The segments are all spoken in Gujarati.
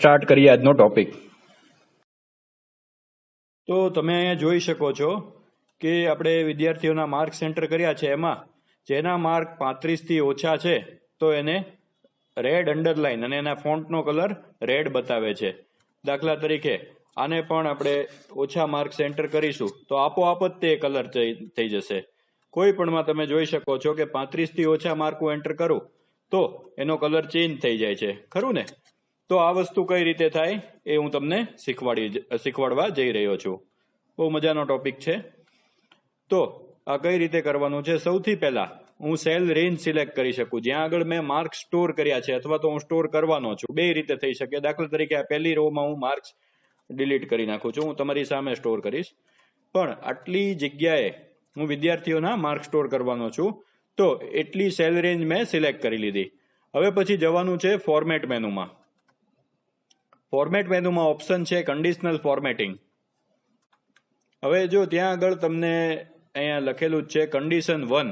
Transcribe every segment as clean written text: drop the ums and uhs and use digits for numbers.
સ્ટાર્ટ કરીએ આજનો ટોપિક। તો તમે અહીંયા જોઈ શકો છો કે આપણે વિદ્યાર્થીઓના માર્ક્સ એન્ટર કર્યા છે। એમાં જેના માર્ક 35 થી ઓછા છે તો એને રેડ અંડરલાઇન અને એના ફોન્ટનો કલર રેડ બતાવે છે। દાખલા તરીકે આને પણ આપણે ઓછા માર્ક્સ એન્ટર કરીશું તો આપોઆપ જ તે કલર થઈ જશે। કોઈ પણમાં તમે જોઈ શકો છો કે 35 થી ઓછા માર્ક હું એન્ટર કરું તો એનો કલર ચેન્જ થઈ જાય છે, ખરું ને? તો આ વસ્તુ કઈ રીતે થાય એ હું તમને શીખવાડવા જઈ રહ્યો છું। બહુ મજાનો ટોપિક છે। તો આ કઈ રીતે કરવાનું છે? સૌથી પહેલા હું સેલ રેન્જ સિલેક્ટ કરી શકું જ્યાં આગળ મેં માર્ક્સ સ્ટોર કર્યા છે, અથવા તો હું સ્ટોર કરવાનો છું। બે રીતે થઈ શકે। દાખલા તરીકે આ પહેલી રોમાં હું માર્ક્સ ડિલીટ કરી નાખું છું, હું તમારી સામે સ્ટોર કરીશ। પણ આટલી જગ્યાએ હું વિદ્યાર્થીઓના માર્ક સ્ટોર કરવાનો છું તો એટલી સેલ રેન્જ મેં સિલેક્ટ કરી લીધી। હવે પછી જવાનું છે ફોર્મેટ મેનુમાં। ફોર્મેટ મેનુમાં ઓપ્શન છે કન્ડિશનલ ફોર્મેટિંગ। હવે જો ત્યાં આગળ તમને અહીંયા લખેલું જ છે કન્ડિશન 1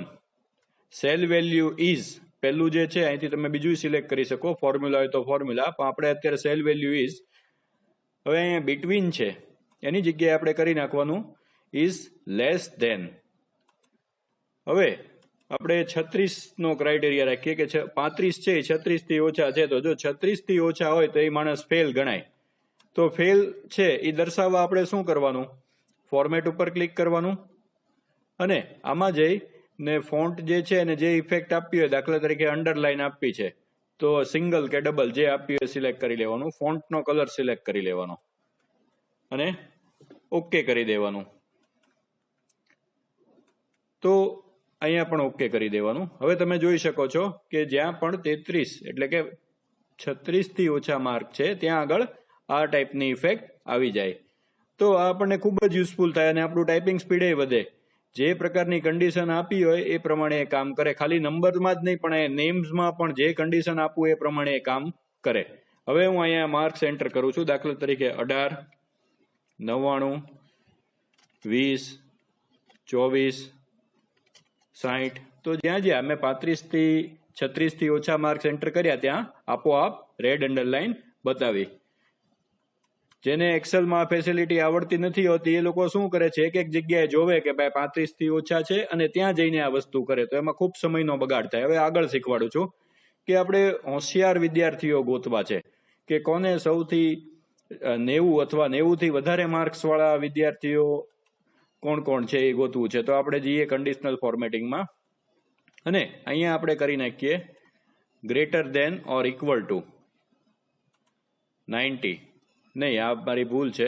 સેલ વેલ્યુ ઇઝ, પહેલું જે છે અહીંથી તમે બીજું સિલેક્ટ કરી શકો, ફોર્મ્યુલા હોય તો ફોર્મ્યુલા, પણ આપણે અત્યારે સેલ વેલ્યુ ઇઝ। હવે અહીંયા બિટવીન છે એની જગ્યાએ આપણે કરી નાખવાનું ઇઝ લેસ ધેન। હવે આપણે 36 નો ક્રાઇટેરિયા રાખીએ કે 35 છે 36 થી ઓછા છે, તો જો 36 થી ઓછા હોય તો એ માણસ ફેલ ગણાય। તો ફેલ છે એ દર્શાવવા આપણે શું કરવાનું? ફોર્મેટ ઉપર ક્લિક કરવાનું અને આમાં જઈને ફોન્ટ જે છે અને જે ઇફેક્ટ આપવી હોય, દાખલા તરીકે અંડરલાઇન આપવી છે તો સિંગલ કે ડબલ જે આપવી હોય સિલેક્ટ કરી લેવાનું, ફોન્ટનો કલર સિલેક્ટ કરી લેવાનો અને ઓકે કરી દેવાનું। તો અહીંયા પણ ઓકે કરી દેવાનું। હવે તમે જોઈ શકો છો કે જ્યાં પણ 33 એટલે કે 36 થી ઓછા માર્ક છે ત્યાં આગળ આ ટાઈપની ઇફેક્ટ આવી જાય। તો આ આપણને ખૂબ જ યુઝફુલ થાય અને આપણું ટાઈપિંગ સ્પીડે વધે। જે પ્રકારની કન્ડિશન આપી હોય એ પ્રમાણે એ કામ કરે। ખાલી નંબરમાં જ નહીં પણ એ નેમ્સમાં પણ જે કન્ડિશન આપવું એ પ્રમાણે એ કામ કરે। હવે હું અહીંયા માર્ક્સ એન્ટર કરું છું, દાખલા તરીકે 18, 99, 20, 24, 60। તો જ્યાં મેં 35 થી 36 થી ઓછા માર્ક્સ એન્ટર કર્યા ત્યાં આપોઆપ રેડ અંડરલાઇન બતાવી। જેને એક્સેલમાં ફેસિલિટી આવડતી નથી હોતી એ લોકો શું કરે છે, એક જગ્યાએ જોવે કે ભાઈ 35 થી ઓછા છે અને ત્યાં જઈને આ વસ્તુ કરે, તો એમાં ખૂબ સમયનો બગાડ થાય। હવે આગળ શીખવાડું છું કે આપણે હોશિયાર વિદ્યાર્થીઓ ગોતવા છે કે કોને સૌથી 90 અથવા 90 થી વધારે માર્ક્સ વાળા વિદ્યાર્થીઓ કોણ છે એ ગોતવું છે। તો આપણે જઈએ કન્ડિશનલ ફોર્મેટિંગમાં અને અહીંયા આપણે કરી નાખીએ greater than or equal to 90। નહીં, આ મારી ભૂલ છે,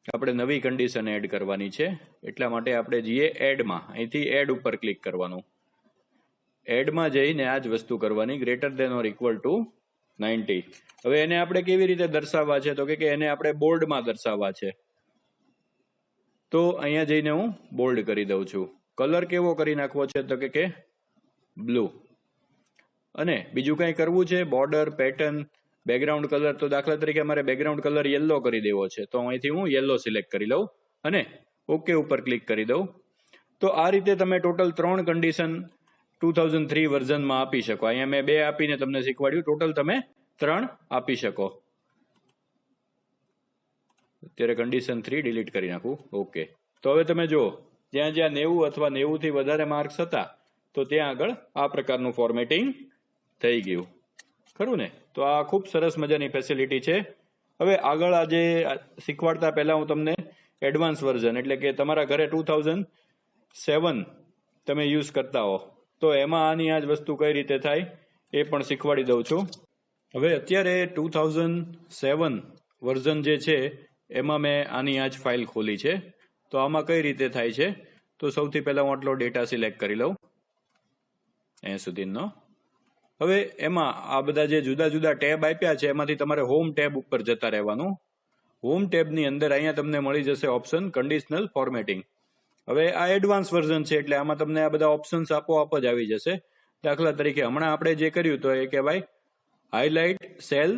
આપણે નવી કન્ડિશન એડ કરવાની છે, એટલા માટે આપણે જઈએ એડમાં। અહીંથી એડ ઉપર ક્લિક કરવાનું, એડમાં જઈને આ જ વસ્તુ કરવાની, greater than or equal to 90। હવે એને આપણે કેવી રીતે દર્શાવવા છે? તો કે એને આપણે બોલ્ડમાં દર્શાવવા છે। તો અહીંયા જઈને હું બોલ્ડ કરી દઉં છું। કલર કેવો કરી નાખવો છે? તો કે બ્લુ। અને બીજું કંઈ કરવું છે? બોર્ડર, પેટર્ન, બેકગ્રાઉન્ડ કલર, તો દાખલા તરીકે અમારે બેકગ્રાઉન્ડ કલર યલો કરી દેવો છે તો અહીંથી હું યલો સિલેક્ટ કરી લઉં અને ઓકે ઉપર ક્લિક કરી દઉં। તો આ રીતે તમે ટોટલ 3 કન્ડિશન 2003 વર્ઝનમાં આપી શકો। અહીંયા મેં 2 આપીને તમને શીખવાડ્યું, ટોટલ તમે 3 આપી શકો। અત્યારે કન્ડિશન 3 ડિલીટ કરી નાખું, ઓકે। તો હવે તમે જુઓ જ્યાં 90 અથવા 90 થી વધારે માર્ક્સ હતા તો ત્યાં આગળ આ પ્રકારનું ફોર્મેટિંગ થઈ ગયું, ખરું ને? તો આ ખૂબ સરસ મજાની ફેસિલિટી છે। હવે આગળ આજે શીખવાડતા પહેલા હું તમને એડવાન્સ વર્ઝન એટલે કે તમારા ઘરે 2007 તમે યુઝ કરતા હો તો એમાં આની આ જ વસ્તુ કઈ રીતે થાય એ પણ શીખવાડી દઉં છું। હવે અત્યારે 2007 વર્ઝન જે છે એમાં મેં આની આ જ ફાઇલ ખોલી છે। તો આમાં કઈ રીતે થાય છે? તો સૌથી પહેલા હું આટલો ડેટા સિલેક્ટ કરી લઉં અહીંયા સુધીનો। હવે એમાં આ બધા જે જુદા જુદા ટેબ આપ્યા છે એમાંથી તમારે હોમ ટેબ ઉપર જતા રહેવાનું। હોમ ટેબની અંદર અહીંયા તમને મળી જશે ઓપ્શન કન્ડિશનલ ફોર્મેટિંગ। હવે આ એડવાન્સ વર્ઝન છે એટલે આમાં તમને આ બધા ઓપ્શન્સ આપોઆપ જ આવી જશે। દાખલા તરીકે હમણાં આપણે જે કર્યું તો એ કહેવાય હાઇલાઇટ સેલ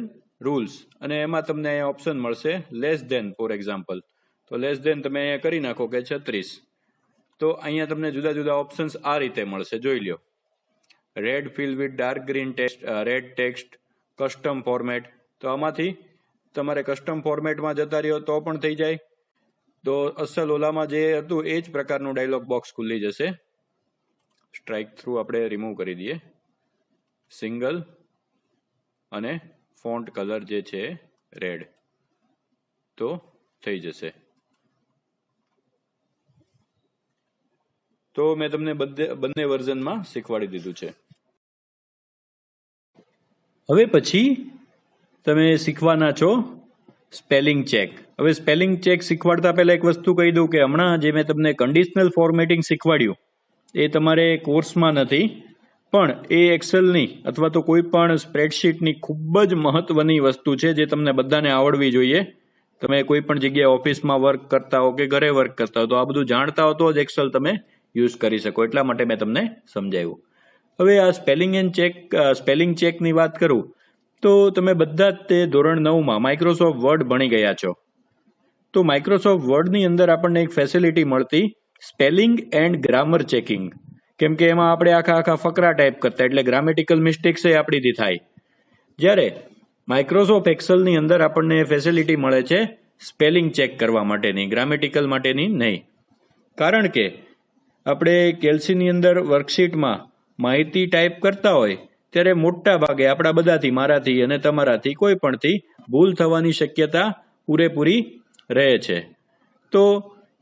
રૂલ્સ અને એમાં તમને અહીંયા ઓપ્શન મળશે લેસ ધેન, ફોર એક્ઝામ્પલ। તો લેસ ધેન તમે અહીંયા કરી નાખો કે 36। તો અહીંયા તમને જુદા જુદા ઓપ્શન્સ આ રીતે મળશે, જોઈ લ્યો। Red fill with dark green text, red text, custom format, તો આમાંથી તમારે કસ્ટમ ફોર્મેટમાં જતા રહ્યો તો પણ થઈ જાય. તો અસલ ઓલામાં જે હતું એ જ પ્રકારનું ડાયલોગ બોક્સ ખુલી જશે. સ્ટ્રાઇક થ્રુ આપણે રિમૂવ કરી દઈએ. સિંગલ અને ફોન્ટ કલર જે છે રેડ, તો થઈ જશે. તો મેં તમને બંને વર્ઝનમાં શીખવાડી દીધું છે. હવે પછી તમે શીખવાના છો સ્પેલિંગ ચેક. હવે સ્પેલિંગ ચેક શીખવાડતા પહેલા એક વસ્તુ કહી દઉં કે હમણાં જે મેં તમને કન્ડિશનલ ફોર્મેટિંગ શીખવાડ્યું એ તમારે કોર્સમાં નથી, પણ એ એક્સેલની અથવા તો કોઈ પણ સ્પ્રેડશીટની ખૂબ જ મહત્વની વસ્તુ છે જે તમને બધાને આવડવી જોઈએ. તમે કોઈ પણ જગ્યાએ ઓફિસમાં વર્ક કરતા હો કે ઘરે વર્ક કરતા હો તો આ બધું જાણતા હો તો જ એક્સેલ તમે યુઝ કરી શકો, એટલા માટે મેં તમને સમજાવ્યું. હવે આ સ્પેલિંગ ચેકની વાત કરું તો તમે બધા જ તે ધોરણ 9માં માઇક્રોસોફ્ટ વર્ડ ભણી ગયા છો. તો માઇક્રોસોફ્ટ વર્ડની અંદર આપણને એક ફેસિલિટી મળતી સ્પેલિંગ એન્ડ ગ્રામર ચેકિંગ, કેમ કે એમાં આપણે આખા ફકરા ટાઈપ કરતા એટલે ગ્રામેટિકલ મિસ્ટેક્સ એ આપણીથી થાય. જ્યારે માઇક્રોસોફ્ટ એક્સેલની અંદર આપણને ફેસિલિટી મળે છે સ્પેલિંગ ચેક કરવા માટેની, ગ્રામેટિકલ માટેની નહીં. કારણ કે આપણે કેલ્સીની અંદર વર્કશીટમાં માહિતી ટાઈપ કરતા હોય ત્યારે મોટા ભાગે આપણા બધાથી, મારાથી અને તમારાથી કોઈ પણથી ભૂલ થવાની શક્યતા પૂરેપૂરી રહે છે. તો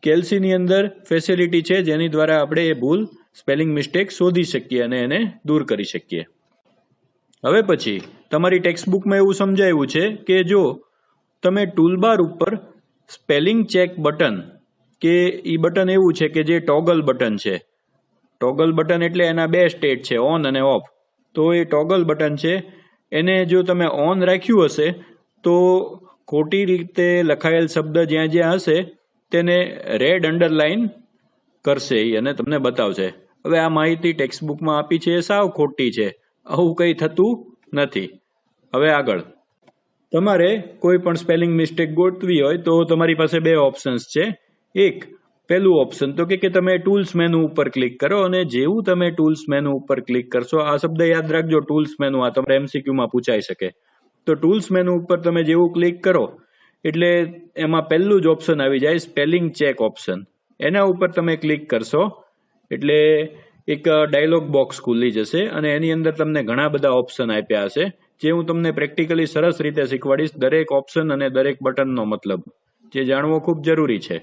કેલ્સીની અંદર ફેસિલિટી છે જેની દ્વારા આપણે એ ભૂલ સ્પેલિંગ મિસ્ટેક શોધી શકીએ અને એને દૂર કરી શકીએ. હવે પછી તમારી ટેક્સ્ટબુકમાં એવું સમજાવ્યું છે કે જો તમે ટૂલબાર ઉપર સ્પેલિંગ ચેક બટન, કે એ બટન એવું છે કે જે ટોગલ બટન છે. ટોગલ બટન એટલે એના બે સ્ટેટ છે, ઓન અને ઓફ. તો એ ટોગલ બટન છે એને જો તમે ઓન રાખ્યું હશે તો ખોટી રીતે લખાયેલ શબ્દ જ્યાં જ્યાં હશે તેને રેડ અંડરલાઇન કરશે અને તમને બતાવશે. હવે આ માહિતી ટેક્સ્ટબુકમાં આપી છે એ સાવ ખોટી છે, આવું કંઈ થતું નથી. હવે આગળ તમારે કોઈ પણ સ્પેલિંગ મિસ્ટેક ગોતવી હોય તો તમારી પાસે બે ઓપ્શન્સ છે. એક પહેલું ઓપ્શન તો કે તમે ટૂલ્સ મેનુ ઉપર ક્લિક કરો અને જેવું તમે ટૂલ્સ મેનુ ઉપર ક્લિક કરશો, આ શબ્દ યાદ રાખજો, ટૂલ્સ મેનુ, આ તમારે MCQમાં પૂછાઈ શકે. તો ટૂલ્સ મેનુ ઉપર તમે જેવું ક્લિક કરો એટલે એમાં પહેલું જ ઓપ્શન આવી જાય સ્પેલિંગ ચેક ઓપ્શન. એના ઉપર તમે ક્લિક કરશો એટલે એક ડાયલોગ બોક્સ ખુલી જશે અને એની અંદર તમને ઘણા બધા ઓપ્શન આપ્યા હશે જે હું તમને પ્રેક્ટિકલી સરસ રીતે શીખવાડીશ. દરેક ઓપ્શન અને દરેક બટનનો મતલબ જે જાણવો ખૂબ જરૂરી છે.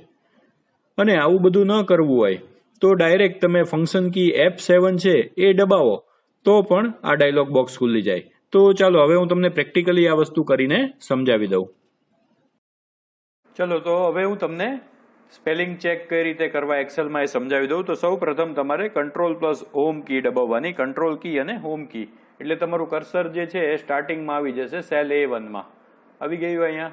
અને આવું બધું ન કરવું હોય તો ડાયરેક્ટ તમે ફંક્શન કી F7 છે એ દબાવો તો પણ આ ડાયલોગ બોક્સ ખુલી જાય. તો ચાલો હવે હું તમને પ્રેક્ટિકલી આ વસ્તુ કરીને સમજાવી દઉં. ચલો તો હવે હું તમને સ્પેલિંગ ચેક કઈ રીતે કરવા એક્સેલમાં એ સમજાવી દઉં. તો સૌ પ્રથમ તમારે કંટ્રોલ+ હોમ કી દબાવવાની, કંટ્રોલ કી અને હોમ કી, એટલે તમારું કર્સર જે છે એ સ્ટાર્ટિંગમાં આવી જશે, સેલ A1માં આવી ગયું અહીંયા.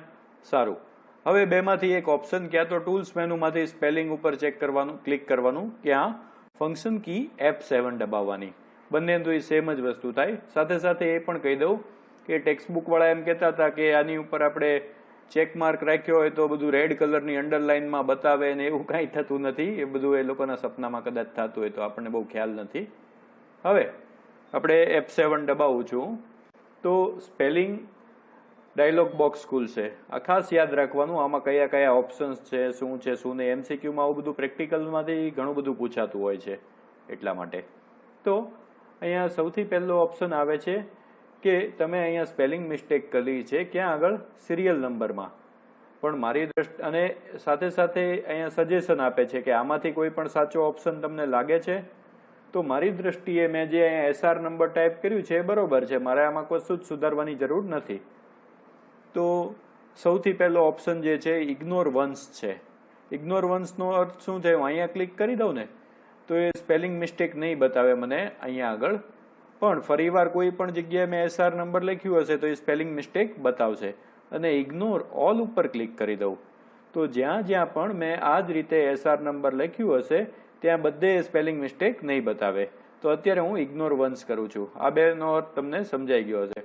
સારું, હવે બેમાંથી એક ઓપ્શન, ક્યાં તો ટૂલ્સ મેનુમાંથી સ્પેલિંગ ઉપર ચેક કરવાનું, ક્લિક કરવાનું, ક્યાં ફંક્શન કી F7 દબાવવાની. બંને તો એ સેમ જ વસ્તુ થાય. સાથે સાથે એ પણ કહી દઉં કે ટેક્સ્ટબુક વાળા એમ કહેતા હતા કે આની ઉપર આપણે ચેક માર્ક રાખ્યો હોય તો બધું રેડ કલરની અંડરલાઇનમાં બતાવે ને એવું કાંઈ થતું નથી. એ બધું એ લોકોના સપનામાં કદાચ થતું હોય તો આપણને બહુ ખ્યાલ નથી. હવે આપણે F7 દબાવું છું તો સ્પેલિંગ ડાયલોગ બોક્સ ખુલશે. આ ખાસ યાદ રાખવાનું, આમાં કયા કયા ઓપ્શન્સ છે, શું છે શું નહીં. MCQમાં આવું બધું પ્રેક્ટિકલમાંથી ઘણું બધું પૂછાતું હોય છે એટલા માટે. તો અહીંયા સૌથી પહેલો ઓપ્શન આવે છે કે તમે અહીંયા સ્પેલિંગ મિસ્ટેક કરી છે, ક્યાં આગળ, સિરિયલ નંબરમાં. પણ મારી દ્રષ્ટિ, અને સાથે સાથે અહીંયા સજેશન આપે છે કે આમાંથી કોઈ પણ સાચો ઓપ્શન તમને લાગે છે. તો મારી દ્રષ્ટિએ મેં જે અહીંયા SR નંબર ટાઈપ કર્યું છે એ બરોબર છે, મારે આમાં કશું જ સુધારવાની જરૂર નથી. તો સૌથી પહેલો ઓપ્શન જે છે ઇગ્નોર વન્સ છે. ઇગ્નોર વન્સનો અર્થ શું છે, હું અહીંયા ક્લિક કરી દઉં ને તો એ સ્પેલિંગ મિસ્ટેક નહીં બતાવે મને અહીંયા આગળ, પણ ફરીવાર કોઈ પણ જગ્યાએ મેં SR નંબર લખ્યું હશે તો એ સ્પેલિંગ મિસ્ટેક બતાવશે. અને ઇગ્નોર ઓલ ઉપર ક્લિક કરી દઉં તો જ્યાં જ્યાં પણ મેં આ જ રીતે SR નંબર લખ્યું હશે ત્યાં બધે સ્પેલિંગ મિસ્ટેક નહીં બતાવે. તો અત્યારે હું ઇગ્નોર વન્સ કરું છું. આ બેનો અર્થ તમને સમજાઈ ગયો હશે.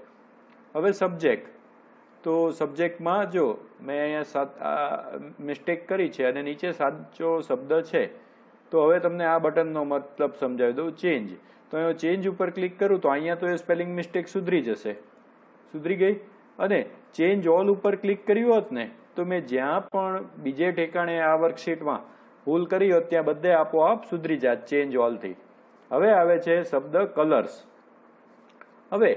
હવે સબ્જેક્ટ, તો સબ્જેક્ટમાં જો મેં અહીંયા મિસ્ટેક કરી છે અને નીચે સાચો શબ્દ છે તો હવે તમને આ બટનનો મતલબ સમજાવી દઉં, ચેન્જ. તો અહીંયા ચેન્જ ઉપર ક્લિક કરું તો અહીંયા તો એ સ્પેલિંગ મિસ્ટેક સુધરી જશે. સુધરી ગઈ. અને ચેન્જ ઓલ ઉપર ક્લિક કર્યું હોત ને તો મેં જ્યાં પણ બીજે ઠેકાણે આ વર્કશીટમાં ભૂલ કરી હોત ત્યાં બધે આપોઆપ સુધરી જાત ચેન્જ ઓલથી. હવે આવે છે શબ્દ કલર્સ. હવે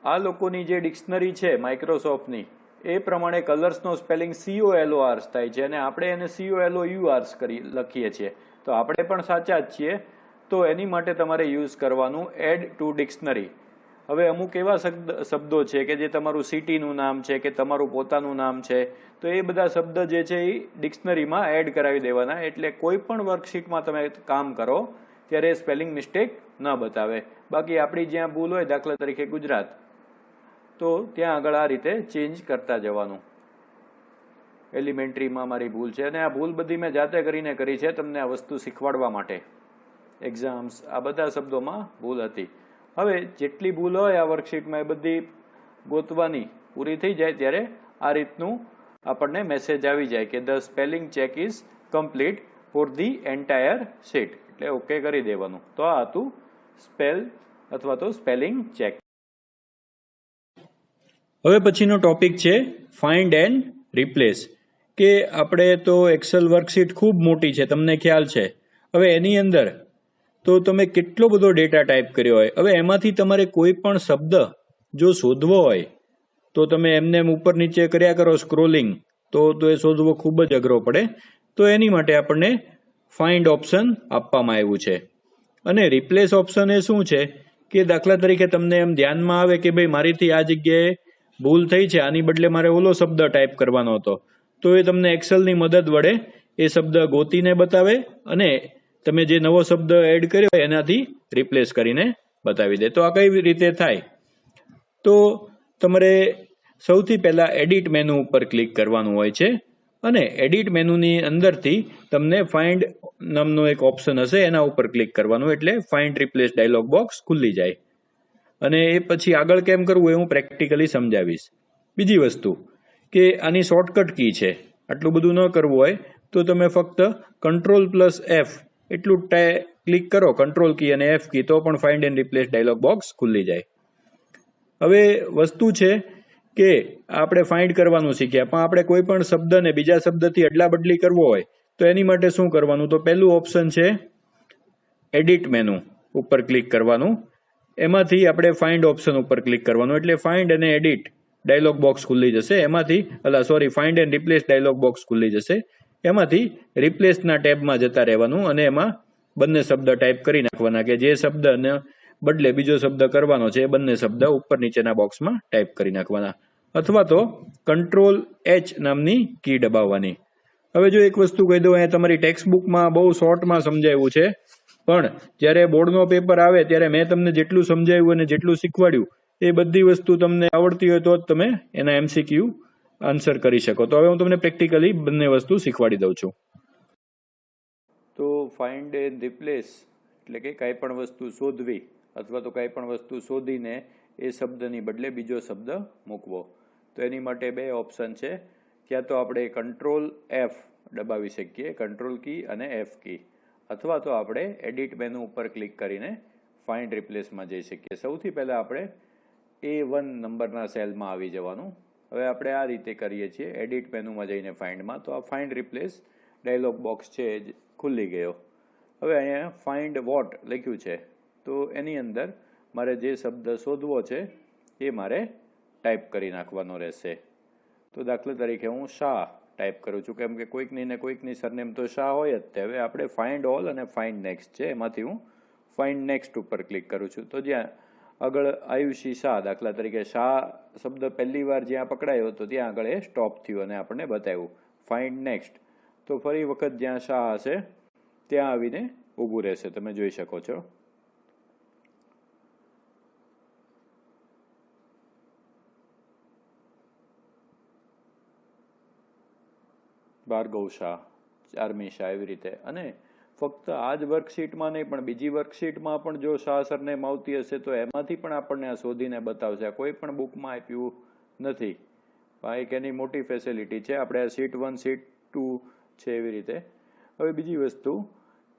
આ લોકોની જે ડિક્શનરી છે માઇક્રોસોફ્ટની એ પ્રમાણે કલર્સનો સ્પેલિંગ COLORS થાય છે અને આપણે એને COLOURS લખીએ છીએ. તો આપણે પણ સાચા જ છીએ. તો એની માટે તમારે યુઝ કરવાનું એડ ટુ ડિક્શનરી. હવે અમુક એવા શબ્દો છે કે જે તમારું સિટીનું નામ છે કે તમારું પોતાનું નામ છે, તો એ બધા શબ્દ જે છે એ ડિક્શનરીમાં એડ કરાવી દેવાના. એટલે કોઈ પણ વર્કશીટમાં તમે કામ કરો ત્યારે સ્પેલિંગ મિસ્ટેક ન બતાવે. બાકી આપણી જ્યાં ભૂલ હોય, દાખલા તરીકે ગુજરાત, તો ત્યાં આગળ આ રીતે ચેન્જ કરતા જવાનું. એલિમેન્ટરીમાં મારી ભૂલ છે અને આ ભૂલ બધી મેં જાતે કરીને કરી છે તમને આ વસ્તુ શીખવાડવા માટે. એક્ઝામ્સ આ બધા શબ્દોમાં ભૂલ હતી. હવે જેટલી ભૂલ હોય આ વર્કશીટમાં એ બધી ગોતવાની પૂરી થઈ જાય ત્યારે આ રીતનું આપણને મેસેજ આવી જાય કે the spelling check is complete for the entire sheet. એટલે ઓકે કરી દેવાનું. તો આ હતું સ્પેલ અથવા તો સ્પેલિંગ ચેક. હવે પછીનો ટોપિક છે ફાઇન્ડ એન્ડ રિપ્લેસ. કે આપણે તો એક્સેલ વર્કશીટ ખૂબ મોટી છે, તમને ખ્યાલ છે. હવે એની અંદર તો તમે કેટલો બધો ડેટા ટાઈપ કર્યો હોય. હવે એમાંથી તમારે કોઈ પણ શબ્દ જો શોધવો હોય તો તમે એમને ઉપર નીચે કર્યા કરો સ્ક્રોલિંગ, તો એ શોધવો ખૂબ જ અઘરો પડે. તો એની માટે આપણને ફાઇન્ડ ઓપ્શન આપવામાં આવ્યું છે. અને રિપ્લેસ ઓપ્શન એ શું છે કે દાખલા તરીકે તમને એમ ધ્યાનમાં આવે કે ભાઈ મારીથી આ જગ્યાએ ભૂલ થઈ છે, આની બદલે મારે ઓલો શબ્દ ટાઈપ કરવાનો હતો, તો એ તમને એક્સેલની મદદ વડે એ શબ્દ ગોતીને બતાવે અને તમે જે નવો શબ્દ એડ કર્યો હોય એનાથી રિપ્લેસ કરીને બતાવી દે. તો આ કઈ રીતે થાય? તો તમારે સૌથી પહેલા એડિટ મેનુ ઉપર ક્લિક કરવાનું હોય છે અને એડિટ મેનુની અંદરથી તમને ફાઇન્ડ નામનો એક ઓપ્શન હશે, એના ઉપર ક્લિક કરવાનું એટલે ફાઇન્ડ રિપ્લેસ ડાયલોગ બોક્સ ખુલ્લી જાય. અને એ પછી આગળ કેમ કરવું એ હું પ્રેક્ટિકલી સમજાવીશ. બીજી વસ્તુ કે આની શોર્ટકટ કી છે. આટલું બધું ન કરવું હોય તો તમે ફક્ત Ctrl+F એટલું ક્લિક કરો, કંટ્રોલ કી અને F કી, તો પણ find and replace dialog box ખુલ્લી જાય. હવે વસ્તુ છે કે આપણે ફાઇન્ડ કરવાનું શીખ્યા, પણ આપણે કોઈ પણ શબ્દને બીજા શબ્દથી અદલા બદલી કરવો હોય તો એની માટે શું કરવાનું? તો પહેલું ઓપ્શન છે એડિટ મેનુ ઉપર ક્લિક કરવાનું. એમાંથી આપણે ફાઇન્ડ ઓપ્શન ઉપર ક્લિક કરવાનું એટલે ફાઇન્ડ અને એડિટ ડાયલોગ બોક્સ ખુલ્લી જશે. એમાંથી find and replace dialog box ખુલ્લી જશે. એમાંથી રિપ્લેસના ટેબમાં જતા રહેવાનું અને એમાં બંને શબ્દ ટાઈપ કરી નાખવાના કે જે શબ્દને બદલે બીજો શબ્દ કરવાનો છે એ બંને શબ્દ ઉપર નીચેના બોક્સમાં ટાઈપ કરી નાખવાના. અથવા તો Ctrl+H નામની કી દબાવવાની. હવે જો એક વસ્તુ કહી દઉં, અહીંયા તમારી ટેક્સ્ટ બુકમાં બહુ શોર્ટમાં સમજાવ્યું છે, પણ જ્યારે બોર્ડનો પેપર આવે ત્યારે મેં તમને જેટલું સમજાવ્યું અને જેટલું શીખવાડ્યું એ બધી વસ્તુ તમને આવડતી હોય તો જ તમે એના MCQ આન્સર કરી શકો. તો હવે હું તમને પ્રેક્ટિકલી બંને વસ્તુ શીખવાડી દઉં છું. તો ફાઇન્ડ એન્ડ રિપ્લેસ એટલે કે કાંઈ પણ વસ્તુ શોધવી અથવા તો કાંઈ પણ વસ્તુ શોધીને એ શબ્દની બદલે બીજો શબ્દ મૂકવો. તો એની માટે બે ઓપ્શન છે. ક્યાં તો આપણે Ctrl+F દબાવી શકીએ, કંટ્રોલ કી અને F કી, અથવા તો આપણે એડિટ મેનુ ઉપર ક્લિક કરીને ફાઇન્ડ રિપ્લેસમાં જઈ શકીએ. સૌથી પહેલાં આપણે A1 નંબરના સેલમાં આવી જવાનું. હવે આપણે આ રીતે કરીએ છીએ, એડિટ મેનુમાં જઈને ફાઇન્ડમાં, તો આ ફાઇન્ડ રિપ્લેસ ડાયલોગ બોક્સ છે એ ખુલ્લી ગયો. હવે અહીંયા ફાઇન્ડ વોટ લખ્યું છે, તો એની અંદર મારે જે શબ્દ શોધવો છે એ મારે ટાઈપ કરી નાખવાનો રહેશે. તો દાખલા તરીકે હું શાહ ટાઈપ કરું છું, કેમ કે કોઈકની ને કોઈકની સરનેમ તો શાહ હોય જ તે. હવે આપણે ફાઇન્ડ ઓલ અને ફાઇન્ડ નેક્સ્ટ છે, એમાંથી હું ફાઇન્ડ નેક્સ્ટ ઉપર ક્લિક કરું છું. તો જ્યાં આગળ આયુષી શાહ, દાખલા તરીકે શાહ શબ્દ પહેલી વાર જ્યાં પકડાયો હતો ત્યાં આગળ એ સ્ટોપ થયું અને આપણને બતાવ્યું ફાઇન્ડ નેક્સ્ટ. તો ફરી વખત જ્યાં શાહ હશે ત્યાં આવીને ઊભું રહેશે, તમે જોઈ શકો છો. ભાર્ગવ શાહ, ચારમી શાહ, એવી રીતે. અને ફક્ત આ જ વર્કશીટમાં નહીં પણ બીજી વર્કશીટમાં પણ જો શાહ સરનેમ આવતી હશે તો એમાંથી પણ આપણને આ શોધીને બતાવશે. આ કોઈ પણ બુકમાં આપ્યું નથી. આ એક એની મોટી ફેસિલિટી છે. આપણે આ શીટ 1 શીટ 2 છે એવી રીતે. હવે બીજી વસ્તુ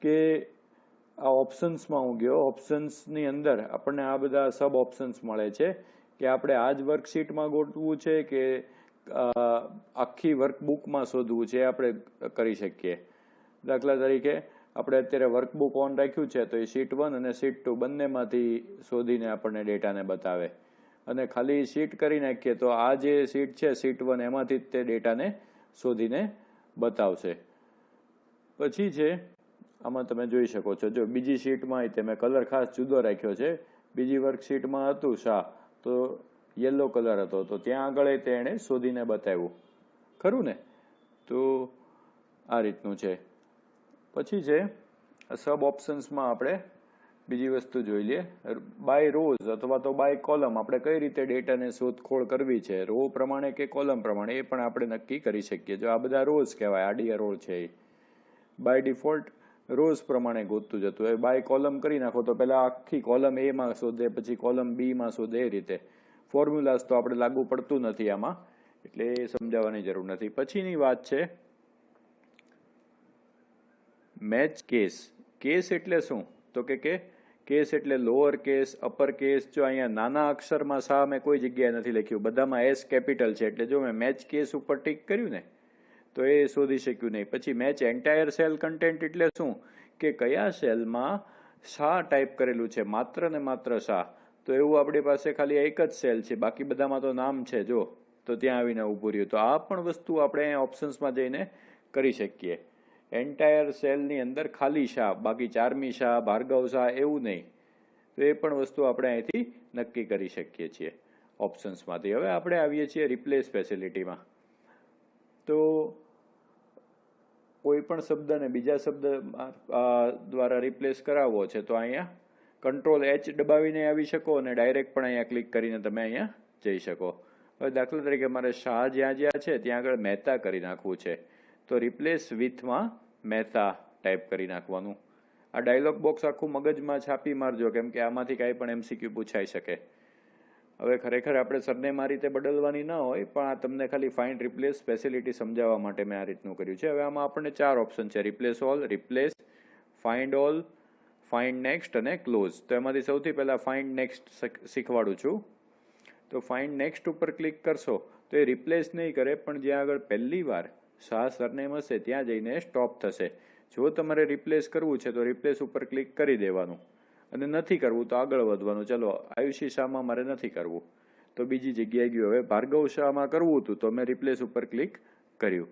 કે આ ઓપ્શન્સમાં હું ગયો, ઓપ્શન્સની અંદર આપણને આ બધા સબ ઓપ્શન્સ મળે છે કે આપણે આ જ વર્કશીટમાં ગોઠવવું છે કે આખી વર્કબુકમાં શોધવું છે, આપણે કરી શકીએ. દાખલા તરીકે આપણે અત્યારે વર્કબુક ઓન રાખ્યું છે તો એ શીટ 1 અને શીટ 2 બંનેમાંથી શોધીને આપણને ડેટાને બતાવે. અને ખાલી શીટ કરી નાખીએ તો આ જે શીટ છે શીટ 1 એમાંથી જ તે ડેટાને શોધીને બતાવશે. પછી છે આમાં તમે જોઈ શકો છો, જો બીજી શીટમાં મેં કલર ખાસ જુદો રાખ્યો છે. બીજી વર્કશીટમાં હતું શાહ તો યલો કલર હતો, તો ત્યાં આગળ તેણે શોધીને બતાવ્યું, ખરું ને? તો આ રીતનું છે. પછી છે સબ ઓપ્શન્સમાં આપણે બીજી વસ્તુ જોઈ લઈએ, બાય રોઝ અથવા તો બાય કોલમ. આપણે કઈ રીતે ડેટાને શોધખોળ કરવી છે, રો પ્રમાણે કે કોલમ પ્રમાણે, એ પણ આપણે નક્કી કરી શકીએ. જો આ બધા રોઝ કહેવાય, આડી રો છે એ બાય ડિફોલ્ટ રોઝ પ્રમાણે ગોતતું જતું. હવે બાય કોલમ કરી નાખો તો પહેલા આખી કોલમ એ માં શોધે, પછી કોલમ બી માં શોધે. એ રીતે ફોર્મ્યુલાસ તો આપણે લાગુ પડતું નથી આમાં, એટલે એ સમજાવવાની જરૂર નથી. પછીની વાત છે મેચ કેસ. કેસ એટલે શું? તો કે કેસ એટલે લોઅર કેસ, અપર કેસ. જો અહીંયા નાના અક્ષરમાં શા મેં કોઈ જગ્યાએ નથી લખ્યું, બધામાં એસ કેપિટલ છે. એટલે જો મેં મેચ કેસ ઉપર ટીક કર્યું ને તો એ શોધી શક્યું નહીં. પછી મેચ એન્ટાયર સેલ કન્ટેન્ટ એટલે શું? કે કયા સેલમાં શા ટાઈપ કરેલું છે, માત્ર ને માત્ર શા. તો એવું આપણી પાસે ખાલી એક જ સેલ છે, બાકી બધામાં તો નામ છે, જો તો ત્યાં આવીને ઊભું રહ્યું. તો આ પણ વસ્તુ આપણે ઓપ્શન્સમાં જઈને કરી શકીએ. એન્ટાયર સેલની અંદર ખાલી શા, બાકી ચારમી શાહ, ભાર્ગવ શાહ એવું નહીં. તો એ પણ વસ્તુ આપણે અહીંથી નક્કી કરી શકીએ છીએ ઓપ્શન્સમાંથી. હવે આપણે આવીએ છીએ રિપ્લેસ ફેસિલિટીમાં. તો કોઈ પણ શબ્દને બીજા શબ્દ દ્વારા રિપ્લેસ કરાવવો છે તો અહીંયા કંટ્રોલ H દબાવીને આવી શકો અને ડાયરેક્ટ પણ અહીંયા ક્લિક કરીને તમે અહીંયા જઈ શકો. હવે દાખલા તરીકે મારે શાહ જ્યાં છે ત્યાં આગળ મહેતા કરી નાખવું છે, તો રિપ્લેસ વિથમાં મહેતા ટાઈપ કરી નાખવાનું. આ ડાયલોગ બોક્સ આખું મગજમાં છાપી મારજો, કેમ કે આમાંથી કાંઈ પણ MCQ પૂછાઈ શકે. હવે ખરેખર આપણે સરનેમ આ રીતે બદલવાની ન હોય, પણ આ તમને ખાલી ફાઇન્ડ રિપ્લેસ ફેસિલિટી સમજાવવા માટે મેં આ રીતનું કર્યું છે. હવે આમાં આપણને 4 ઓપ્શન છે, replace all, replace, find all, find next અને ક્લોઝ. તો એમાંથી સૌથી પહેલા ફાઇન્ડ નેક્સ્ટ શીખવાડું છું. તો ફાઇન્ડ નેક્સ્ટ ઉપર ક્લિક કરશો તો એ રિપ્લેસ નહીં કરે, પણ જ્યાં આગળ પહેલી વાર શાહ સરનેમ હશે ત્યાં જઈને સ્ટોપ થશે. જો તમારે રિપ્લેસ કરવું છે તો રિપ્લેસ ઉપર ક્લિક કરી દેવાનું, અને નથી કરવું તો આગળ વધવાનું. ચલો આયુષી શાહમાં મારે નથી કરવું તો બીજી જગ્યાએ ગયું. હવે ભાર્ગવ શાહમાં કરવું હતું તો મેં રિપ્લેસ ઉપર ક્લિક કર્યું.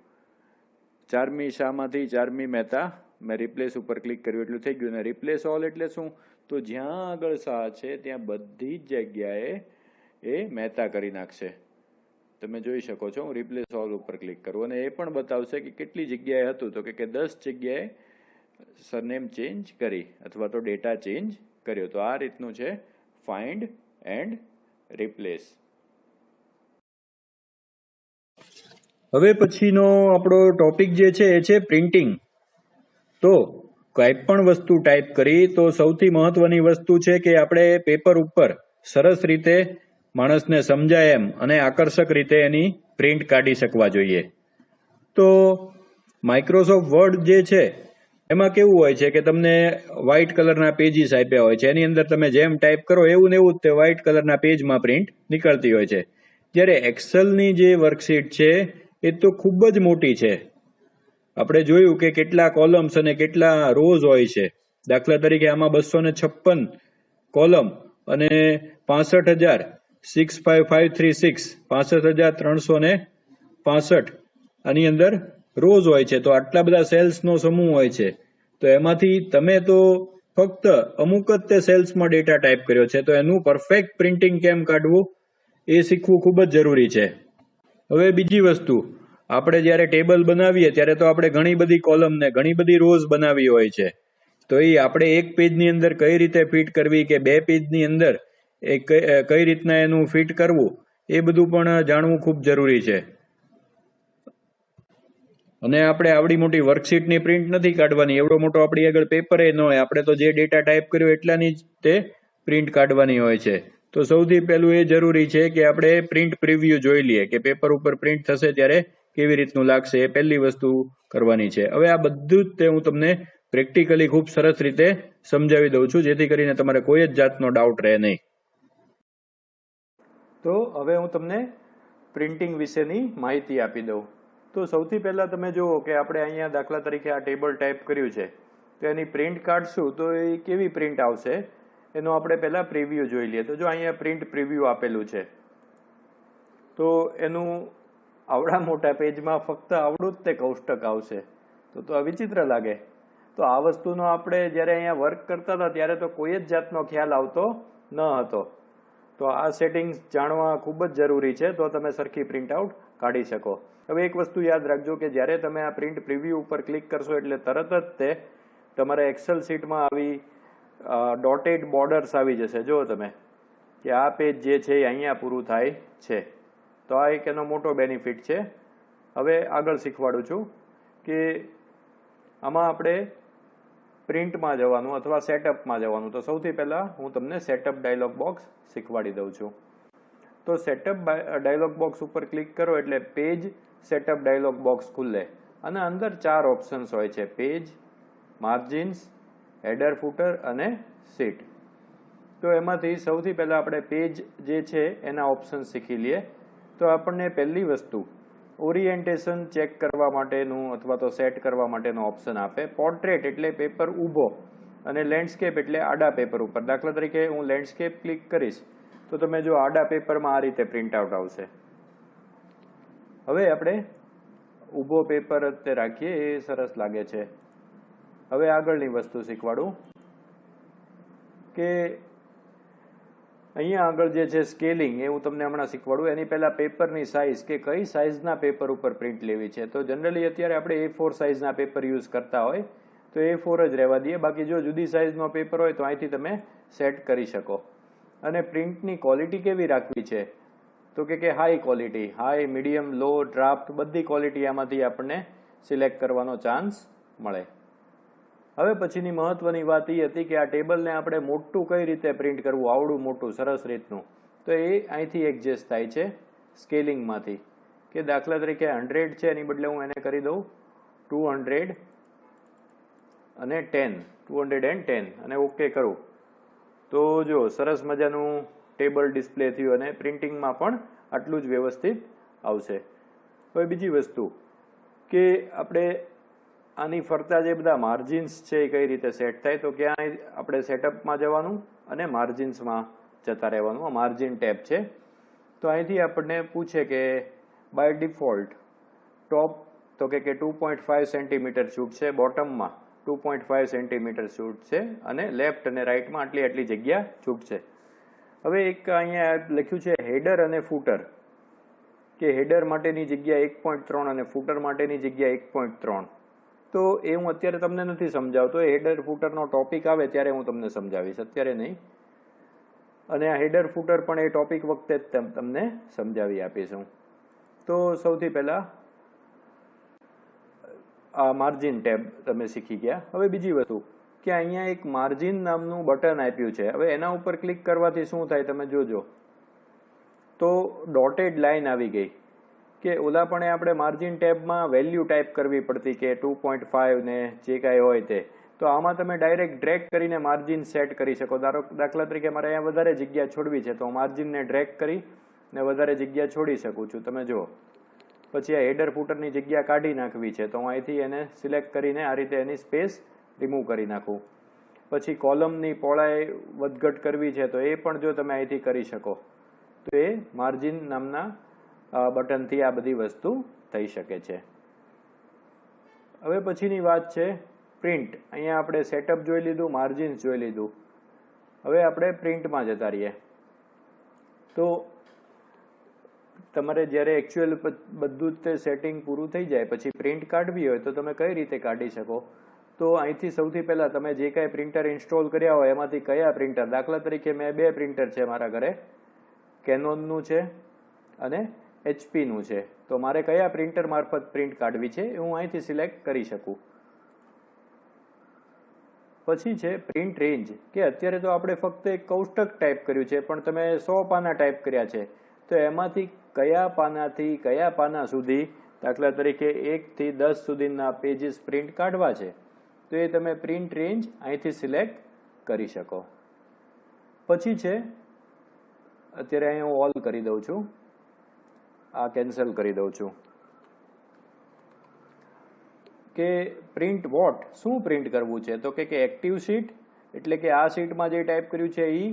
ચારમી શાહમાંથી ચારમી મહેતા મેં રિપ્લેસ ઉપર ક્લિક કર્યું, એટલું થઈ ગયું. ને રિપ્લેસ ઓલ એટલે શું? તો જ્યાં આગળ શાહ છે ત્યાં બધી જ જગ્યાએ એ મહેતા કરી નાખશે. તમે જોઈ શકો છો, હું રિપ્લેસ ઓલ ઉપર ક્લિક કરું અને એ પણ બતાવશે કે કેટલી જગ્યાએ હતું. તો કે 10 જગ્યાએ સરનેમ ચેન્જ કરી અથવા તો ડેટા ચેન્જ કર્યો. તો આ રીતનું છે ફાઇન્ડ એન્ડ રિપ્લેસ. હવે પછીનો આપણો ટોપિક જે છે એ છે પ્રિન્ટિંગ. તો કંઈ પણ વસ્તુ ટાઈપ કરી તો સૌથી મહત્વની વસ્તુ છે કે આપણે પેપર ઉપર સરસ રીતે માણસને સમજાય એમ અને આકર્ષક રીતે એની પ્રિન્ટ કાઢી શકવા જોઈએ. તો માઇક્રોસોફ્ટ વર્ડ જે છે એમાં કેવું હોય છે કે તમને વ્હાઇટ કલરના પેજીસ આપ્યા હોય છે, એની અંદર તમે જેમ ટાઈપ કરો એવું ને એવું જ તે વ્હાઇટ કલરના પેજમાં પ્રિન્ટ નીકળતી હોય છે. જ્યારે એક્સેલની જે વર્કશીટ છે એ તો ખૂબ જ મોટી છે. આપણે જોયું કે કેટલા કોલમ્સ અને કેટલા રોઝ હોય છે. દાખલા તરીકે આમાં 256 કોલમ અને 65,65536 65,365 આની અંદર રોઝ હોય છે. તો આટલા બધા સેલ્સનો સમૂહ હોય છે. તો એમાંથી તમે તો ફક્ત અમુક જ તે સેલ્સમાં ડેટા ટાઈપ કર્યો છે, તો એનું પરફેક્ટ પ્રિન્ટિંગ કેમ કાઢવું એ શીખવું ખૂબ જ જરૂરી છે. હવે બીજી વસ્તુ, આપણે જ્યારે ટેબલ બનાવીએ ત્યારે તો આપણે ઘણી બધી કોલમ ને ઘણી બધી રોઝ બનાવી હોય છે. તો એ આપણે એક પેજની અંદર કઈ રીતે ફિટ કરવી કે 2 પેજની અંદર એ કઈ રીતના એનું ફિટ કરવું એ બધું પણ જાણવું ખૂબ જરૂરી છે. અને આપણે આવડી મોટી વર્કશીટની પ્રિન્ટ નથી કાઢવાની, એવડો મોટો આપણી આગળ પેપર ન હોય. આપણે તો જે ડેટા ટાઈપ કર્યો એટલાની જ તે પ્રિન્ટ કાઢવાની હોય છે. તો સૌથી પહેલું એ જરૂરી છે કે આપણે પ્રિન્ટ પ્રિવ્યુ જોઈ લઈએ કે પેપર ઉપર પ્રિન્ટ થશે ત્યારે કેવી રીતનું લાગશે. એ પહેલી વસ્તુ કરવાની છે. હવે આ બધું જ તે હું તમને પ્રેક્ટિકલી ખૂબ સરસ રીતે સમજાવી દઉં છું, જેથી કરીને તમારે કોઈ જ જાતનો ડાઉટ રહે નહીં. તો હવે હું તમને પ્રિન્ટિંગ વિશેની માહિતી આપી દઉં. તો સૌથી પહેલાં તમે જુઓ કે આપણે અહીંયા દાખલા તરીકે આ ટેબલ ટાઈપ કર્યું છે, તો એની પ્રિન્ટ કાઢશું તો એ કેવી પ્રિન્ટ આવશે એનો આપણે પહેલાં પ્રિવ્યૂ જોઈ લઈએ. તો જો અહીંયા પ્રિન્ટ પ્રિવ્યૂ આપેલું છે, તો એનું આવડા મોટા પેજમાં ફક્ત આવડું જ તે કોષ્ટક આવશે. તો આ વિચિત્ર લાગે. તો આ વસ્તુનો આપણે જ્યારે અહીંયા વર્ક કરતા હતા ત્યારે તો કોઈ જ જાતનો ખ્યાલ આવતો ન હતો. તો આ સેટિંગ્સ જાણવા ખૂબ જ જરૂરી છે, તો તમે સરખી પ્રિન્ટ આઉટ કાઢી શકો. હવે એક વસ્તુ યાદ રાખજો કે જ્યારે તમે આ પ્રિન્ટ પ્રિવ્યૂ ઉપર ક્લિક કરશો એટલે તરત જ તે તમારા એક્સેલ શીટમાં આવી ડોટેડ બોર્ડર્સ આવી જશે. જુઓ તમે કે આ પેજ જે છે એ અહીંયા પૂરું થાય છે. તો આ એક એનો મોટો બેનિફિટ છે. હવે આગળ શીખવાડું છું કે આમાં આપણે પ્રિન્ટમાં જવાનું અથવા સેટઅપમાં જવાનું. તો સૌથી પહેલાં હું તમને સેટઅપ ડાયલોગ બોક્સ શીખવાડી દઉં છું. તો સેટઅપ ડાયલોગ બોક્સ ઉપર ક્લિક કરો એટલે પેજ સેટઅપ ડાયલોગ બોક્સ ખુલે અને અંદર 4 ઓપ્શન્સ હોય છે: પેજ, માર્જિન્સ, હેડર, ફૂટર અને શીટ. તો એમાંથી સૌથી પહેલાં આપણે પેજ જે છે એના ઓપ્શન શીખી લઈએ. તો આપણને પહેલી વસ્તુ ઓરિએન્ટેશન ચેક કરવા માટેનું અથવા તો સેટ કરવા માટેનો ઓપ્શન આપે. પોર્ટ્રેટ એટલે પેપર ઊભો અને લેન્ડસ્કેપ એટલે આડા પેપર ઉપર. દાખલા તરીકે હું લેન્ડસ્કેપ ક્લિક કરીશ તો તમે જો આડા પેપરમાં આ રીતે પ્રિન્ટ આઉટ આવશે. હવે આપણે ઊભો પેપર તે રાખીએ, એ સરસ લાગે છે. હવે આગળની વસ્તુ શીખવાડું કે અહીંયા આગળ જે છે સ્કેલિંગ, એ હું તમને હમણાં શીખવાડું. એની પહેલાં પેપરની સાઇઝ કે કઈ સાઇઝના પેપર ઉપર પ્રિન્ટ લેવી છે. તો જનરલી અત્યારે આપણે A4 સાઇઝના પેપર યુઝ કરતા હોય તો A4 જ રહેવા દઈએ. બાકી જો જુદી સાઇઝનો પેપર હોય તો અહીંથી તમે સેટ કરી શકો. અને પ્રિન્ટની ક્વોલિટી કેવી રાખવી છે તો કે હાઈ ક્વોલિટી, હાઈ, મીડિયમ, લો, ડ્રાફ્ટ બધી ક્વોલિટી આમાંથી આપણને સિલેક્ટ કરવાનો ચાન્સ મળે. હવે પછીની મહત્વની વાત એ હતી કે આ ટેબલને આપણે મોટું કઈ રીતે પ્રિન્ટ કરવું, આવડું મોટું સરસ રીતનું. તો એ અહીંથી એડજસ્ટ થાય છે સ્કેલિંગમાંથી. કે દાખલા તરીકે 100 છે એની બદલે હું એને કરી દઉં 200 અને 210 અને ઓકે કરું તો જો સરસ મજાનું ટેબલ ડિસ્પ્લે થયું અને પ્રિન્ટિંગમાં પણ આટલું જ વ્યવસ્થિત આવશે. હવે બીજી વસ્તુ કે આપણે આની ફરતા જે બધા માર્જિન્સ છે એ કઈ રીતે સેટ થાય. તો ક્યાં આપણે સેટઅપમાં જવાનું અને માર્જિન્સમાં જતા રહેવાનું. આ માર્જિન ટેબ છે. તો અહીંથી આપણને પૂછે કે બાય ડિફોલ્ટ ટોપ તો કે 2.5 સેન્ટીમીટર છૂટ છે, બોટમમાં 2.5 સેન્ટીમીટર છૂટ છે અને લેફ્ટ અને રાઈટમાં આટલી જગ્યા છૂટ છે. હવે એક અહીંયા લખ્યું છે હેડર અને ફૂટર, કે હેડર માટેની જગ્યા 1.3 અને ફૂટર માટેની જગ્યા 1.3. તો એ હું અત્યારે તમને નથી સમજાવતો. હેડર ફૂટરનો ટોપિક આવે ત્યારે હું તમને સમજાવીશ, અત્યારે નહીં. અને આ હેડર ફૂટર પણ એ ટોપિક વખતે જ તમને સમજાવી આપીશું. તો સૌથી પહેલા આ માર્જિન ટેબ તમે શીખી ગયા. હવે બીજી વસ્તુ કે અહીંયા એક માર્જિન નામનું બટન આપ્યું છે. હવે એના ઉપર ક્લિક કરવાથી શું થાય તમે જોજો તો ડોટેડ લાઈન આવી ગઈ. કે ઓલા પણ આપણે માર્જિન ટેબમાં વેલ્યુ ટાઈપ કરવી પડતી કે 2.5 ને જે કાંઈ હોય તે. તો આમાં તમે ડાયરેક્ટ ડ્રેગ કરીને માર્જિન સેટ કરી શકો. દાખલા તરીકે મારે અહીંયા વધારે જગ્યા છોડવી છે તો હું માર્જિનને ડ્રેગ કરી ને વધારે જગ્યા છોડી શકું છું. તમે જુઓ. પછી આ હેડર ફૂટરની જગ્યા કાઢી નાખવી છે તો હું અહીંથી એને સિલેક્ટ કરીને આ રીતે એની સ્પેસ રિમૂવ કરી નાખું. પછી કોલમની પહોળાઈ વધઘટ કરવી છે તો એ પણ જો તમે અહીંથી કરી શકો. તો એ માર્જિન નામના બટનથી આ બધી વસ્તુ થઈ શકે છે. હવે પછીની વાત છે પ્રિન્ટ. અહીંયા આપણે સેટઅપ જોઈ લીધું, માર્જિન્સ જોઈ લીધું. હવે આપણે પ્રિન્ટમાં જતા રહીએ. તો તમારે જ્યારે એકચ્યુઅલ બધું જ તે સેટિંગ પૂરું થઈ જાય પછી પ્રિન્ટ કાઢવી હોય તો તમે કઈ રીતે કાઢી શકો. તો અહીંથી સૌથી પહેલાં તમે જે કાંઈ પ્રિન્ટર ઇન્સ્ટોલ કર્યા હોય એમાંથી કયા પ્રિન્ટર, દાખલા તરીકે મેં 2 પ્રિન્ટર છે મારા ઘરે, કેનોનનું છે અને HP-નું છે. તો મારે કયા પ્રિન્ટર મારફત પ્રિન્ટ કાઢવી છે એ હું અહીંથી સિલેક્ટ કરી શકું. પછી છે પ્રિન્ટ રેન્જ, કે અત્યારે તો આપણે ફક્ત એક કોષ્ટક ટાઈપ કર્યું છે પણ તમે 100 પાના ટાઈપ કર્યા છે તો એમાંથી કયા પાનાથી કયા પાના સુધી, દાખલા તરીકે 1 થી 10 સુધીના પેજીસ પ્રિન્ટ કાઢવા છે તો એ તમે પ્રિન્ટ રેન્જ અહીંથી સિલેક્ટ કરી શકો. પછી છે અત્યારે અહીંયા હું ઓલ કરી દઉં છું, આ કેન્સલ કરી દઉં છું. કે પ્રિન્ટ વોટ, શું પ્રિન્ટ કરવું છે? તો કે એક્ટિવ શીટ એટલે કે આ શીટમાં જે ટાઈપ કર્યું છે એ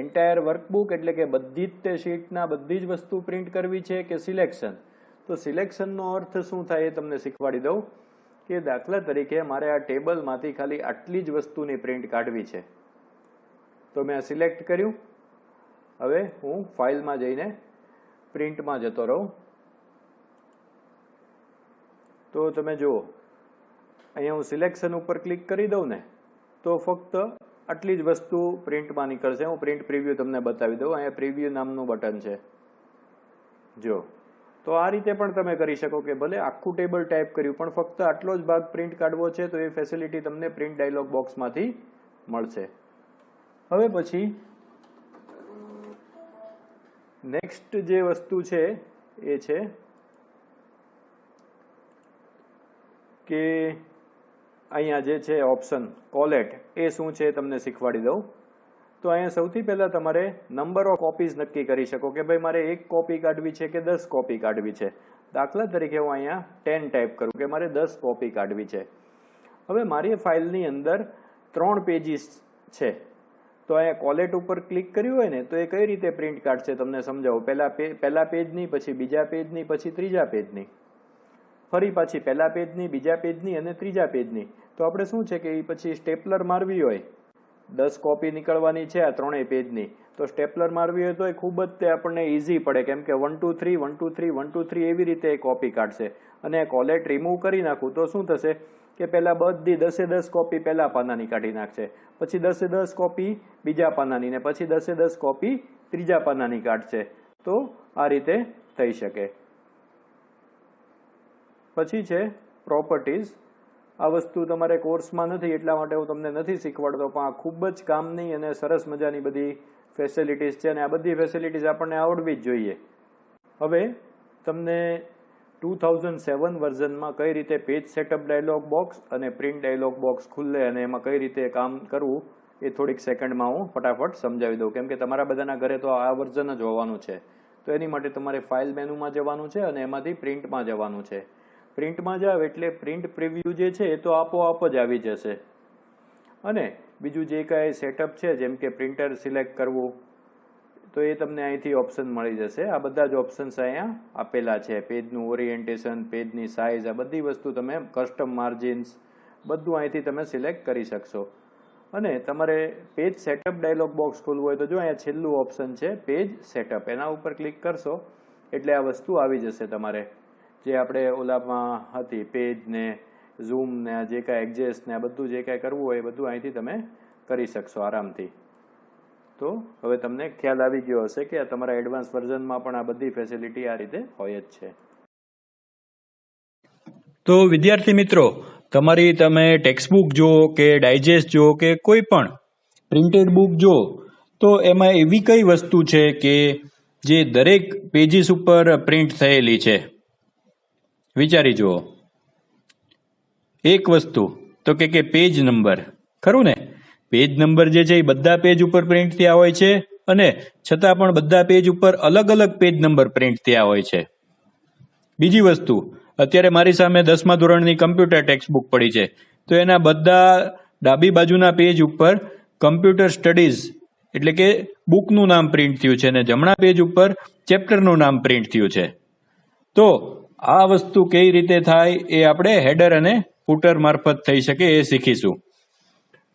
એન્ટાયર વર્કબુક એટલે કે બધી જ તે શીટના બધી જ વસ્તુ પ્રિન્ટ કરવી છે કે સિલેક્શન? તો સિલેક્શનનો અર્થ શું થાય એ તમને શીખવાડી દઉં. કે દાખલા તરીકે મારે આ ટેબલમાંથી ખાલી આટલી જ વસ્તુની પ્રિન્ટ કાઢવી છે, તો મેં આ સિલેક્ટ કર્યું. હવે હું ફાઇલમાં જઈને પ્રિન્ટમાં જતો રહું. તો તમે જુઓ અહીંયા હું સિલેક્શન ઉપર ક્લિક કરી દઉં ને તો ફક્ત આટલી જ વસ્તુ પ્રિન્ટમાં નીકળશે. હું પ્રિન્ટ પ્રિવ્યુ તમને બતાવી દઉં. અહીંયા પ્રિવ્યુ નામનું બટન છે, જો. તો આ રીતે પણ તમે કરી શકો કે ભલે આખું ટેબલ ટાઈપ કર્યું પણ ફક્ત આટલો જ ભાગ પ્રિન્ટ કાઢવો છે તો એ ફેસિલિટી તમને પ્રિન્ટ ડાયલોગ બોક્સમાંથી મળશે. હવે પછી નેક્સ્ટ જે વસ્તુ છે એ છે કે અહીંયા જે છે ઓપ્શન કોલેટ, એ શું છે તમને શીખવાડી દઉં. તો અહીંયા સૌથી પહેલા તમારે નંબર ઓફ કોપીઝ નક્કી કરી શકો કે ભાઈ મારે 1 કોપી કાઢવી છે કે 10 કોપી કાઢવી છે. દાખલા તરીકે હું અહીંયા 10 ટાઈપ કરું કે મારે 10 કોપી કાઢવી છે. હવે મારી ફાઇલની અંદર 3 પેજીસ છે, તો અહીંયા કોલેટ ઉપર ક્લિક કર્યું હોય ને તો એ કઈ રીતે પ્રિન્ટ કાઢશે તમને સમજાવું. પહેલા પેજની, પછી બીજા પેજની, પછી ત્રીજા પેજની, ફરી પાછી પહેલા પેજની, બીજા પેજની અને ત્રીજા પેજની. તો આપણે શું છે કે એ પછી સ્ટેપલર મારવી હોય, 10 કોપી નીકળવાની છે આ 3 પેજની, તો સ્ટેપલર મારવી હોય તો એ ખૂબ જ તે આપણને ઇઝી પડે કેમ કે 1 2 3 1 2 3 1 2 3 એવી રીતે એ કોપી કાઢશે. અને કોલેટ રિમૂવ કરી નાખું તો શું થશે કે પહેલા બધી 10 કોપી પહેલા પાનાની કાઢી નાખશે, પછી 10 કોપી બીજા પાનાની ને પછી 10 કોપી ત્રીજા પાનાની કાઢશે. તો આ રીતે થઈ શકે. પછી છે પ્રોપર્ટીઝ. આ વસ્તુ તમારે કોર્સમાં નથી એટલા માટે હું તમને નથી શીખવાડતો, પણ આ ખૂબ જ કામની અને સરસ મજાની બધી ફેસિલિટીઝ છે અને આ બધી ફેસિલિટીઝ આપણને આવડવી જ જોઈએ. હવે તમને 2007 વર્ઝનમાં કઈ રીતે પેજ સેટઅપ ડાયલોગ બોક્સ અને પ્રિન્ટ ડાયલોગ બોક્સ ખુલ્લે અને એમાં કઈ રીતે કામ કરવું એ થોડીક સેકન્ડમાં હું ફટાફટ સમજાવી દઉં કેમ કે તમારા બધાના ઘરે તો આ વર્ઝન જ હોવાનું છે. તો એની માટે તમારે ફાઇલ મેનુમાં જવાનું છે અને એમાંથી પ્રિન્ટમાં જવાનું છે. પ્રિન્ટમાં જાવ એટલે પ્રિન્ટ પ્રિવ્યુ જે છે એ તો આપોઆપ જ આવી જશે. અને બીજું જે કાંઈ સેટઅપ છે જેમ કે પ્રિન્ટર સિલેક્ટ કરવું તો એ તમને અહીંથી ઓપ્શન મળી જશે. આ બધા જ ઓપ્શન્સ અહીંયા આપેલા છે. પેજનું ઓરિએન્ટેશન, પેજની સાઇઝ, આ બધી વસ્તુ તમે કસ્ટમ માર્જિન્સ બધું અહીંથી તમે સિલેક્ટ કરી શકશો. અને તમારે પેજ સેટઅપ ડાયલોગ બોક્સ ખોલવું હોય તો જો અહીંયા છેલ્લું ઓપ્શન છે પેજ સેટઅપ, એના ઉપર ક્લિક કરશો એટલે આ વસ્તુ આવી જશે. તમારે જે આપણે ઓલામાં હતી પેજ ને ઝૂમ ને જે કાંઈ એડજસ્ટ ને આ બધું જે કાંઈ કરવું હોય એ બધું અહીંથી તમે કરી શકશો આરામથી. તો હવે તમને ખ્યાલ આવી ગયો હશે કે તમારા એડવાન્સ વર્ઝનમાં પણ આ બધી ફેસિલિટી આ રીતે હોય જ છે. તો વિદ્યાર્થી મિત્રો, તમારી તમે ટેક્સ્ટ બુક જો કે ડાયજેસ્ટ જો કે કોઈ પણ પ્રિન્ટેડ બુક જો તો એમાં એવી કઈ વસ્તુ છે કે જે દરેક પેજીસ ઉપર પ્રિન્ટ થયેલી છે? વિચારી જુઓ. એક વસ્તુ તો કે પેજ નંબર, ખરું ને? પેજ નંબર જે છે એ બધા પેજ ઉપર પ્રિન્ટ થયા હોય છે અને છતાં પણ બધા પેજ ઉપર અલગ અલગ પેજ નંબર પ્રિન્ટ થયા હોય છે. બીજી વસ્તુ, અત્યારે મારી સામે 10મા ધોરણની કમ્પ્યુટર ટેક્સ્ટ બુક પડી છે તો એના બધા ડાબી બાજુના પેજ ઉપર કમ્પ્યુટર સ્ટડીઝ એટલે કે બુકનું નામ પ્રિન્ટ થયું છે અને જમણા પેજ ઉપર ચેપ્ટરનું નામ પ્રિન્ટ થયું છે. તો આ વસ્તુ કઈ રીતે થાય એ આપણે હેડર અને ફૂટર મારફત થઈ શકે એ શીખીશું.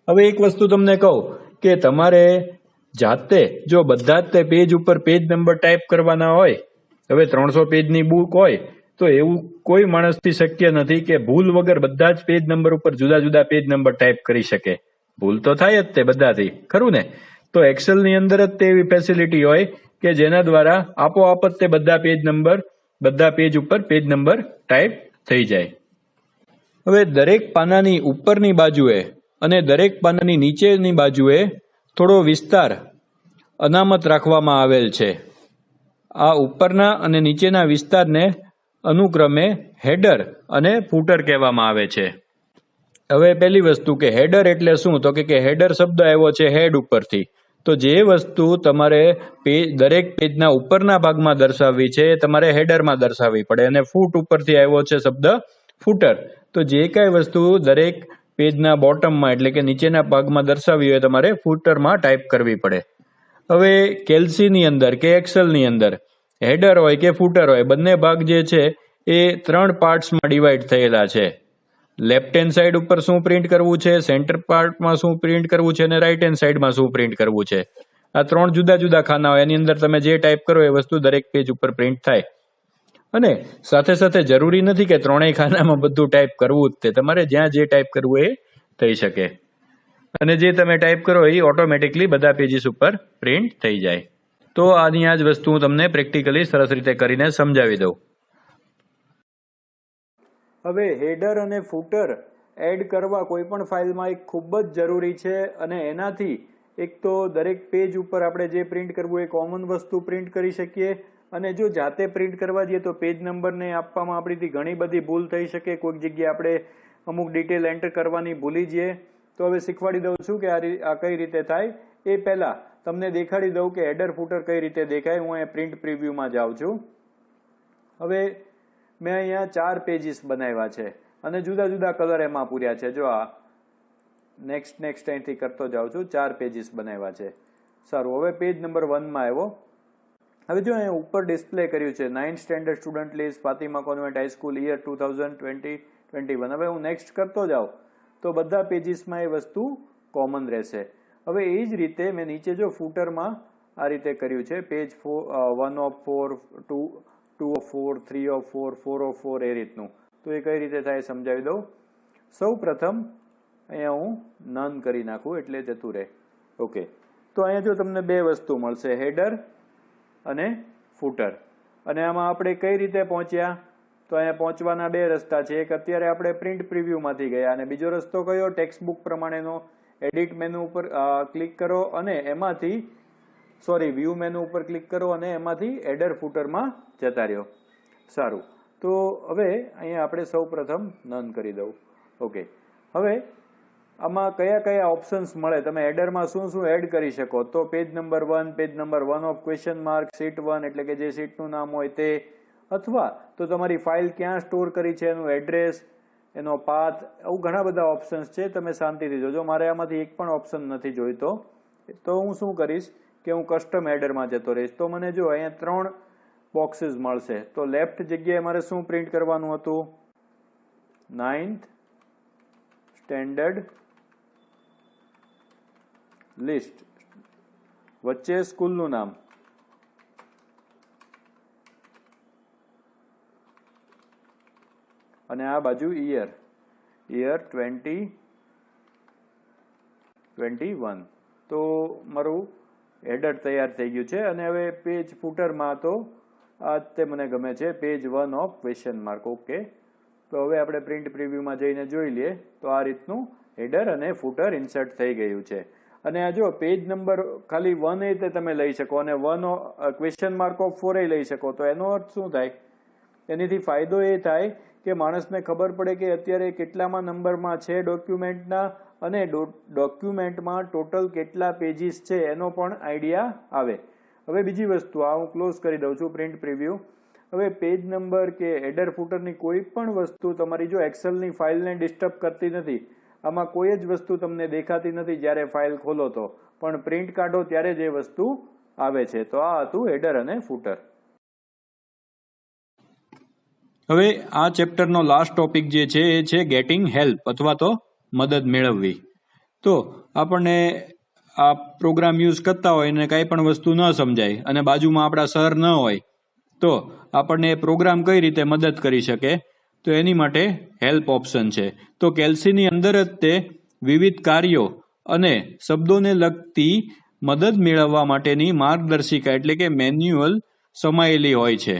હવે એક વસ્તુ તમને કહું કે તમારે જાતે જો બધા જ તે પેજ ઉપર પેજ નંબર ટાઈપ કરવાના હોય, હવે 300 પેજની બુક હોય તો એવું કોઈ માણસથી શક્ય નથી કે ભૂલ વગર બધા જ પેજ નંબર ઉપર જુદા જુદા પેજ નંબર ટાઈપ કરી શકે. ભૂલ તો થાય જ તે બધાથી, ખરું ને? તો એક્સેલની અંદર જ તે એવી ફેસિલિટી હોય કે જેના દ્વારા આપોઆપ જ તે બધા પેજ ઉપર પેજ નંબર ટાઈપ થઈ જાય. હવે દરેક પાનાની ઉપરની બાજુએ અને દરેક પાનાની નીચેની બાજુએ થોડો વિસ્તાર અનામત રાખવામાં આવેલ છે. આ ઉપરના અને નીચેના વિસ્તારને અનુક્રમે હેડર અને ફૂટર કહેવામાં આવે છે. હવે પહેલી વસ્તુ કે હેડર એટલે શું? તો કે હેડર શબ્દ આવ્યો છે હેડ ઉપરથી. તો જે વસ્તુ તમારે દરેક પેજના ઉપરના ભાગમાં દર્શાવવી છે એ તમારે હેડરમાં દર્શાવવી પડે, અને ફૂટ ઉપરથી આવ્યો છે શબ્દ ફૂટર. તો જે કાંઈ વસ્તુ દરેક પેજના બોટમમાં એટલે કે નીચેના ભાગમાં દર્શાવવી હોય તમારે ફૂટરમાં ટાઈપ કરવી પડે. હવે કેલ્સીની અંદર કે એક્સેલની અંદર હેડર હોય કે ફૂટર હોય, બંને ભાગ જે છે એ 3 પાર્ટ્સમાં ડિવાઈડ થયેલા છે. લેફ્ટ હેન્ડ સાઈડ ઉપર શું પ્રિન્ટ કરવું છે, સેન્ટર પાર્ટમાં શું પ્રિન્ટ કરવું છે, અને રાઈટ હેન્ડ સાઈડમાં શું પ્રિન્ટ કરવું છે. આ 3 જુદા જુદા ખાના હોય, એની અંદર તમે જે ટાઈપ કરો એ વસ્તુ દરેક પેજ ઉપર પ્રિન્ટ થાય. અને સાથે સાથે જરૂરી નથી કે 3 ખાનામાં બધું ટાઈપ કરવું જ તે, તમારે જ્યાં જે ટાઈપ કરવું એ થઈ શકે. અને જે તમે ટાઈપ કરો એ ઓટોમેટિકલી બધા પેજીસ ઉપર પ્રિન્ટ થઈ જાય. તો આની આ જ વસ્તુ હું તમને પ્રેક્ટિકલી સરસ રીતે કરીને સમજાવી દઉં. હવે હેડર અને ફૂટર એડ કરવા કોઈ પણ ફાઇલમાં એક ખૂબ જ જરૂરી છે, અને એનાથી એક તો દરેક પેજ ઉપર આપણે જે પ્રિન્ટ કરવું એ કોમન વસ્તુ પ્રિન્ટ કરી શકીએ, અને જો જાતે પ્રિન્ટ કરવા જઈએ તો પેજ નંબરને આપવામાં આપણીથી ઘણી બધી ભૂલ થઈ શકે. કોઈક જગ્યાએ આપણે અમુક ડિટેલ એન્ટર કરવાની ભૂલી જઈએ. તો હવે શીખવાડી દઉં છું કે આ કઈ રીતે થાય. એ પહેલાં તમને દેખાડી દઉં કે હેડર ફૂટર કઈ રીતે દેખાય. હું અહીંયા પ્રિન્ટ પ્રિવ્યુમાં જાઉં છું. હવે મેં અહીંયા 4 પેજીસ બનાવ્યા છે અને જુદા જુદા કલર એમાં પૂર્યા છે. જો આ નેક્સ્ટ અહીંથી કરતો જાઉં છું. 4 પેજીસ બનાવ્યા છે. સારું, હવે પેજ નંબર 1 માં આવ્યો. હવે જો અહીંયા ઉપર ડિસ્પ્લે કર્યું છે 9th standard student list, Fatima convent high school, year 2020-21. હવે હું નેક્સ્ટ કરતો જાઉં તો બધા પેજીસમાં એ વસ્તુ કોમન રહેશે. હવે એ જ રીતે મેં નીચે જો ફૂટરમાં આ રીતે કર્યું છે, page 1 of 4, 2 of 4, 3 of 4, 4 of 4 એ રીતનું. તો એ કઈ રીતે થાય સમજાવી દઉં. સૌ પ્રથમ અહીંયા હું નન કરી નાખું એટલે જતું રહે. ઓકે, તો અહીંયા જો તમને 2 વસ્તુ મળશે, હેડર અને ફૂટર. અને આમાં આપણે કઈ રીતે પહોંચ્યા, તો અહીંયા પહોંચવાના 2 રસ્તા છે. એક અત્યારે આપણે પ્રિન્ટ પ્રિવ્યુમાંથી ગયા, અને બીજો રસ્તો કયો, ટેક્સ્ટ બુક પ્રમાણેનો. એડિટ મેનુ ઉપર ક્લિક કરો અને એમાંથી વ્યૂ મેનુ ઉપર ક્લિક કરો અને એમાંથી હેડર ફૂટરમાં જતા રહ્યો. સારું, તો હવે અહીંયા આપણે સૌ પ્રથમ નન કરી દઉં. ઓકે, હવે આમાં કયા કયા ઓપ્શન્સ મળે, તમે હેડરમાં શું શું એડ કરી શકો. તો page number 1, page number 1 of question mark, sheet 1 એટલે કે જે શીટનું નામ હોય તે, અથવા તો તમારી ફાઇલ ક્યાં સ્ટોર કરી છે એનું એડ્રેસ, એનો પાથ, આવું ઘણા બધા ઓપ્શન્સ છે. તમે શાંતિથી જોજો. મારે આમાંથી એક પણ ઓપ્શન નથી જોઈતો, તો હું શું કરીશ કે હું કસ્ટમ હેડરમાં જતો રહીશ. તો મને જો અહીંયા 3 બોક્સીસ મળશે. તો લેફ્ટ જગ્યાએ મારે શું પ્રિન્ટ કરવાનું હતું, 9th સ્ટેન્ડર્ડ લિસ્ટ, વચ્ચે સ્કૂલનું નામ, અને આ બાજુ યર 2021. તો મારું હેડર તૈયાર થઈ ગયું છે. અને હવે પેજ ફૂટરમાં તો આ તે મને ગમે છે, page 1 of question mark. Okay, તો હવે આપણે પ્રિન્ટ પ્રિવ્યુમાં જઈને જોઈ લઈએ. તો આ રીતનું હેડર અને ફૂટર ઇન્સર્ટ થઈ ગયું છે. અને આ જો પેજ નંબર ખાલી 1 એ તે તમે લઈ શકો, અને 1 ક્વેશ્ચન માર્ક ઓફ 4 લઈ શકો. તો એનો અર્થ શું થાય, એનીથી ફાયદો એ થાય કે માણસને ખબર પડે કે અત્યારે કેટલામાં નંબરમાં છે ડોક્યુમેન્ટના, અને ડોક્યુમેન્ટમાં ટોટલ કેટલા પેજીસ છે એનો પણ આઈડિયા આવે. હવે બીજી વસ્તુ, આ હું ક્લોઝ કરી દઉં છું પ્રિન્ટ પ્રિવ્યુ. હવે પેજ નંબર કે હેડર ફૂટરની કોઈ પણ વસ્તુ તમારી જો એક્સેલની ફાઇલને ડિસ્ટર્બ કરતી નથી. આમાં કોઈ જ વસ્તુ તમને દેખાતી નથી જ્યારે ફાઇલ ખોલો તો, પણ પ્રિન્ટ કાઢો ત્યારે જ એ વસ્તુ આવે છે. તો આ હતું હેડર અને ફૂટર. હવે આ ચેપ્ટરનો લાસ્ટ ટોપિક જે છે એ છે ગેટિંગ હેલ્પ, અથવા તો મદદ મેળવવી. તો આપણને આ પ્રોગ્રામ યુઝ કરતા હોય અને કાંઈ પણ વસ્તુ ન સમજાય અને બાજુમાં આપણા સર ન હોય, તો આપણને એ પ્રોગ્રામ કઈ રીતે મદદ કરી શકે, તો એની માટે હેલ્પ ઓપ્શન છે. તો કેલ્સીની અંદર જ તે વિવિધ કાર્યો અને શબ્દોને લગતી મદદ મેળવવા માટેની માર્ગદર્શિકા એટલે કે મેન્યુઅલ સમાયેલી હોય છે.